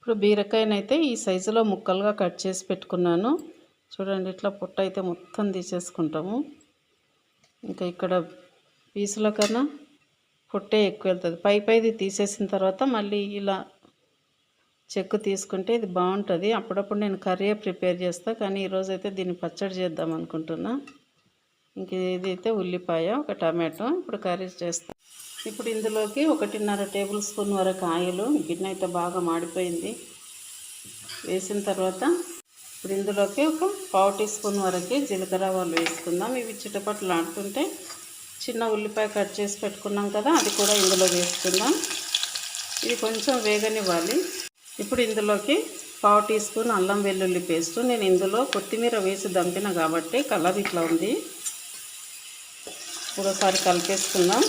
ఇప్పుడు బీరకాయనైతే ఈ సైజులో ముక్కలుగా కట్ చేసి పెట్టుకున్నాను. చూడండి, ఇట్లా పొట్టు అయితే మొత్తం తీసేసుకుంటాము. ఇంకా ఇక్కడ పీసుల కన్నా పొట్టే ఎక్కువ వెళ్తుంది. పైది తీసేసిన తర్వాత మళ్ళీ ఇలా చెక్కు తీసుకుంటే ఇది బాగుంటుంది. అప్పుడప్పుడు నేను కర్రీ ప్రిపేర్ చేస్తాను, కానీ ఈరోజైతే దీన్ని పచ్చడి చేద్దాం అనుకుంటున్నా. ఇంక ఇదైతే ఉల్లిపాయ, ఒక టమాటో. ఇప్పుడు కర్రీ చేస్తాను. ఇప్పుడు ఇందులోకి 1.5 టేబుల్ స్పూన్ వరకు ఆయిల్, గిన్నె అయితే బాగా మాడిపోయింది, వేసిన తర్వాత ఇప్పుడు ఇందులోకి ఒక 1/2 టీ స్పూన్ వరకు జీలకర్ర ఆవాలు వేసుకుందాం. ఇవి చిటపట్లు ఆడుతుంటే చిన్న ఉల్లిపాయ కట్ చేసి పెట్టుకున్నాం కదా, అది కూడా ఇందులో వేసుకుందాం. ఇది కొంచెం వేగనివ్వాలి. ఇప్పుడు ఇందులోకి 1/2 టీ స్పూన్ అల్లం వెల్లుల్లి పేస్ట్. నేను ఇందులో కొత్తిమీర వేసి దంపిన కాబట్టి కలర్ ఇట్లా ఉంది. ఒకసారి కలిపేసుకుందాం.